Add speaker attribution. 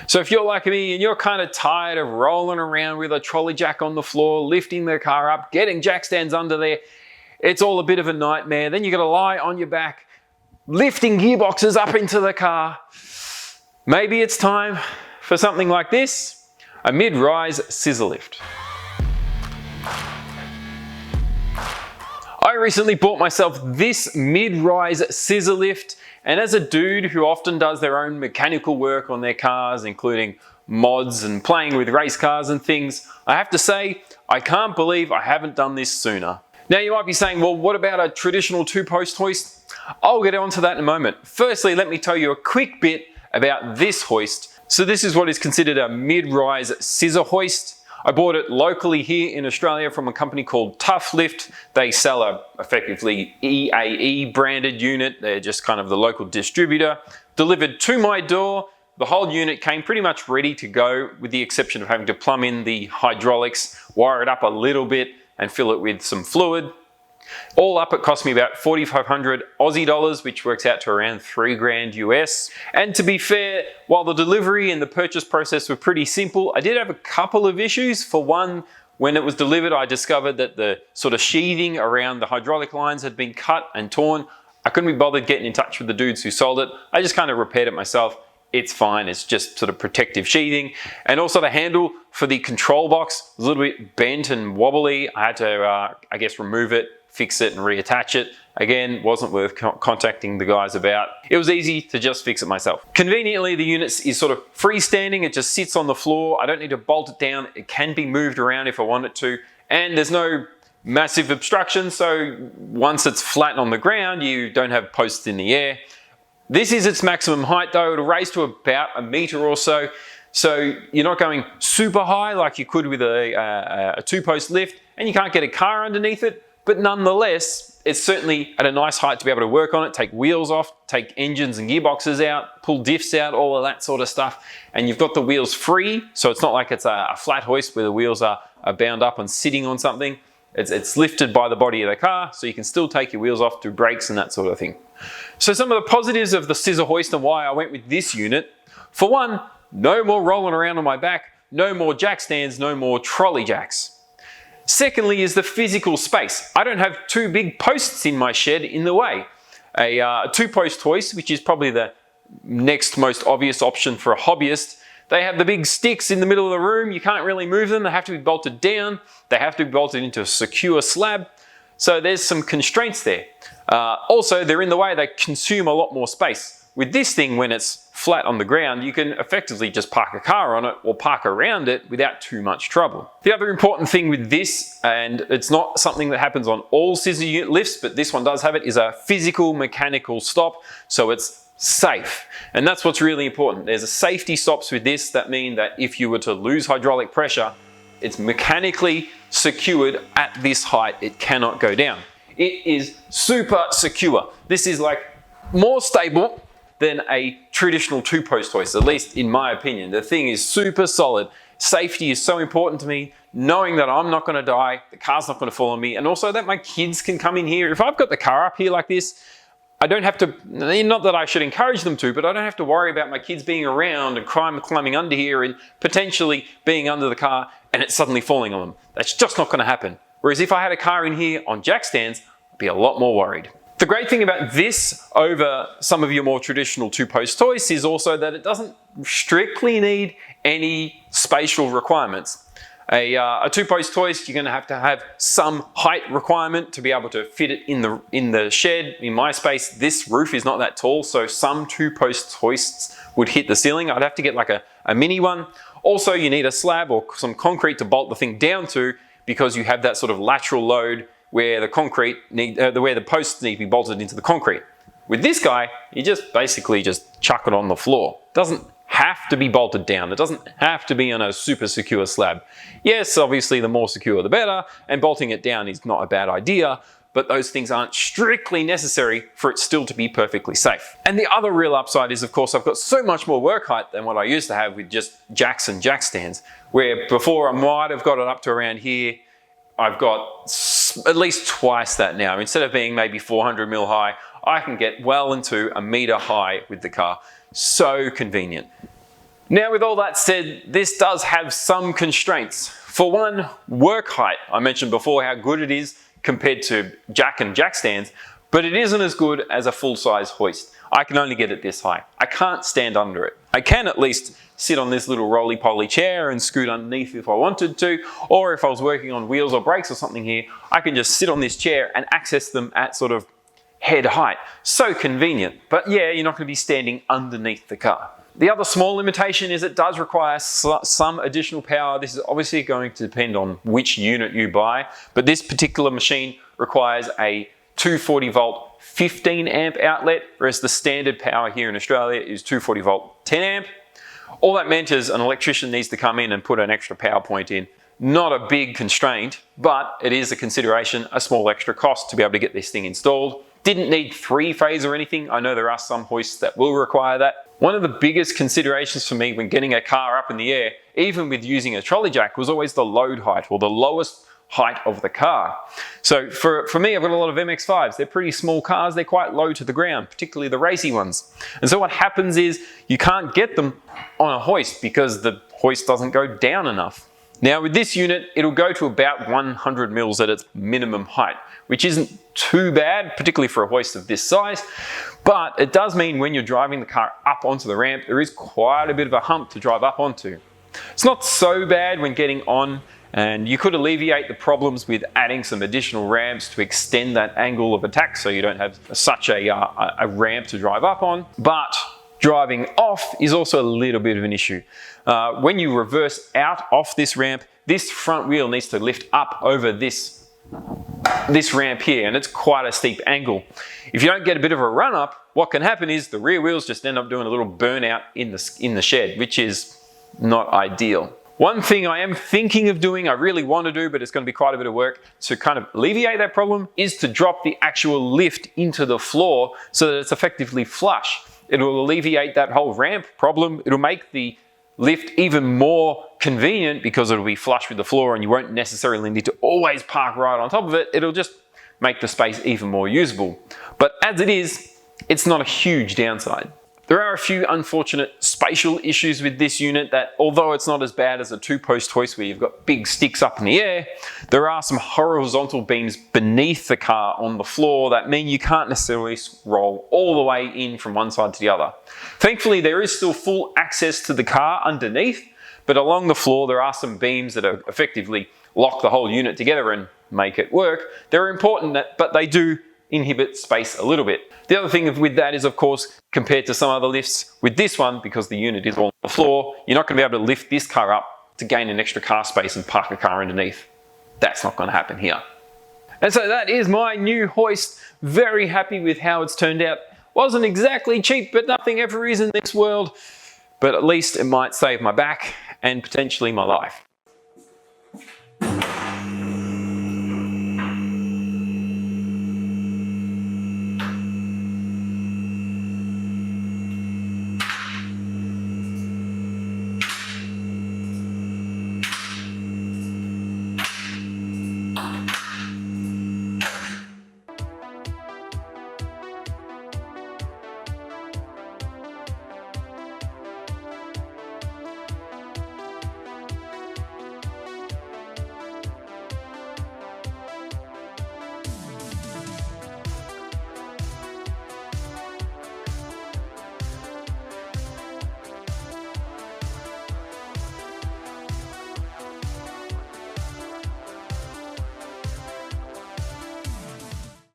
Speaker 1: So if you're like me and you're kind of tired of rolling around with a trolley jack on the floor, lifting the car up, getting jack stands under there, it's all a bit of a nightmare. Then you got to lie on your back, lifting gearboxes up into the car. Maybe it's time for something like this, a mid-rise scissor lift. I recently bought myself this mid-rise scissor lift, and as a dude who often does their own mechanical work on their cars, including mods and playing with race cars and things, I have to say, I can't believe I haven't done this sooner. Now you might be saying, well, what about a traditional two-post hoist? I'll get onto that in a moment. Firstly, let me tell you a quick bit about this hoist. So this is what is considered a mid-rise scissor hoist. I bought it locally here in Australia from a company called TuffLift. They sell a effectively EAE branded unit. They're just kind of the local distributor. Delivered to my door. The whole unit came pretty much ready to go, with the exception of having to plumb in the hydraulics, wire it up a little bit and fill it with some fluid. All up, it cost me about 4,500 Aussie dollars, which works out to around 3 grand US. And to be fair, while the delivery and the purchase process were pretty simple, I did have a couple of issues. For one, when it was delivered, I discovered that the sort of sheathing around the hydraulic lines had been cut and torn. I couldn't be bothered getting in touch with the dudes who sold it. I just kind of repaired it myself. It's fine, it's just sort of protective sheathing. And also the handle for the control box was a little bit bent and wobbly. I had to, I guess, remove it, fix it and reattach it. Again, wasn't worth contacting the guys about. It was easy to just fix it myself. Conveniently, the unit is sort of freestanding. It just sits on the floor. I don't need to bolt it down. It can be moved around if I want it to. And there's no massive obstruction, so once it's flat on the ground, you don't have posts in the air. This is its maximum height though. It'll raise to about a meter or so. So you're not going super high like you could with a two-post lift, and you can't get a car underneath it, but nonetheless, it's certainly at a nice height to be able to work on it, take wheels off, take engines and gearboxes out, pull diffs out, all of that sort of stuff. And you've got the wheels free, so it's not like it's a flat hoist where the wheels are bound up and sitting on something. It's lifted by the body of the car, so you can still take your wheels off, do brakes and that sort of thing. So some of the positives of the scissor hoist and why I went with this unit. For one, no more rolling around on my back, no more jack stands, no more trolley jacks. Secondly is the physical space. I don't have two big posts in my shed in the way. A two-post hoist, which is probably the next most obvious option for a hobbyist, they have the big sticks in the middle of the room. You can't really move them. They have to be bolted down. They have to be bolted into a secure slab. So there's some constraints there. Also, they're in the way. They consume a lot more space. With this thing, when it's flat on the ground, you can effectively just park a car on it or park around it without too much trouble. The other important thing with this, and it's not something that happens on all scissor unit lifts, but this one does have it, is a physical mechanical stop. So it's safe. And that's what's really important. There's a safety stops with this that mean that if you were to lose hydraulic pressure, it's mechanically secured at this height. It cannot go down. It is super secure. This is like more stable than a traditional two-post hoist, at least in my opinion. The thing is super solid. Safety is so important to me, knowing that I'm not gonna die, the car's not gonna fall on me, and also that my kids can come in here. If I've got the car up here like this, I don't have to, not that I should encourage them to, but I don't have to worry about my kids being around and climbing under here and potentially being under the car and it suddenly falling on them. That's just not gonna happen. Whereas if I had a car in here on jack stands, I'd be a lot more worried. The great thing about this over some of your more traditional two-post hoists is also that it doesn't strictly need any spatial requirements. A two-post hoist, you're going to have some height requirement to be able to fit it in the shed. In my space, this roof is not that tall, so some two-post hoists would hit the ceiling. I'd have to get like a mini one. Also, you need a slab or some concrete to bolt the thing down to, because you have that sort of lateral load where the posts need to be bolted into the concrete. With this guy, you just basically just chuck it on the floor. It doesn't have to be bolted down. It doesn't have to be on a super secure slab. Yes, obviously the more secure the better, and bolting it down is not a bad idea, but those things aren't strictly necessary for it still to be perfectly safe. And the other real upside is, of course, I've got so much more work height than what I used to have with just jacks and jack stands, where before I might have got it up to around here, I've got at least twice that now. Instead of being maybe 400 mil high, I can get well into a meter high with the car. So convenient. Now, with all that said, this does have some constraints. For one, work height. I mentioned before how good it is compared to jack and jack stands, but it isn't as good as a full-size hoist. I can only get it this high. I can't stand under it. I can at least sit on this little roly-poly chair and scoot underneath if I wanted to, or if I was working on wheels or brakes or something here, I can just sit on this chair and access them at sort of head height. So convenient. But yeah, you're not going to be standing underneath the car. The other small limitation is it does require some additional power. This is obviously going to depend on which unit you buy, but this particular machine requires a 240 volt 15 amp outlet, whereas the standard power here in Australia is 240 volt 10 amp. All that meant is an electrician needs to come in and put an extra power point in. Not a big constraint, but it is a consideration, a small extra cost to be able to get this thing installed. Didn't need 3-phase or anything. I know there are some hoists that will require that. One of the biggest considerations for me when getting a car up in the air, even with using a trolley jack, was always the load height, or the lowest height of the car. So for me, I've got a lot of MX-5s. They're pretty small cars. They're quite low to the ground, particularly the racy ones. And so what happens is you can't get them on a hoist because the hoist doesn't go down enough. Now with this unit, it'll go to about 100 mils at its minimum height, which isn't too bad, particularly for a hoist of this size. But it does mean when you're driving the car up onto the ramp, there is quite a bit of a hump to drive up onto. It's not so bad when getting on, and you could alleviate the problems with adding some additional ramps to extend that angle of attack so you don't have such a ramp to drive up on. But driving off is also a little bit of an issue. When you reverse out off this ramp, this front wheel needs to lift up over this ramp here, and it's quite a steep angle. If you don't get a bit of a run up, what can happen is the rear wheels just end up doing a little burnout in the shed, which is not ideal. One thing I am thinking of doing, I really want to do, but it's going to be quite a bit of work to kind of alleviate that problem, is to drop the actual lift into the floor so that it's effectively flush. It'll alleviate that whole ramp problem. It'll make the lift even more convenient because it'll be flush with the floor and you won't necessarily need to always park right on top of it. It'll just make the space even more usable. But as it is, it's not a huge downside. There are a few unfortunate spatial issues with this unit that, although it's not as bad as a 2-post hoist where you've got big sticks up in the air, there are some horizontal beams beneath the car on the floor that mean you can't necessarily roll all the way in from one side to the other. Thankfully, there is still full access to the car underneath, but along the floor there are some beams that are effectively lock the whole unit together and make it work. They're important, but they do inhibit space a little bit. The other thing with that is, of course, compared to some other lifts, with this one, because the unit is on the floor, you're not going to be able to lift this car up to gain an extra car space and park a car underneath. That's not going to happen here. And so that is my new hoist. Very happy with how it's turned out. Wasn't exactly cheap, but nothing ever is in this world. But at least it might save my back and potentially my life.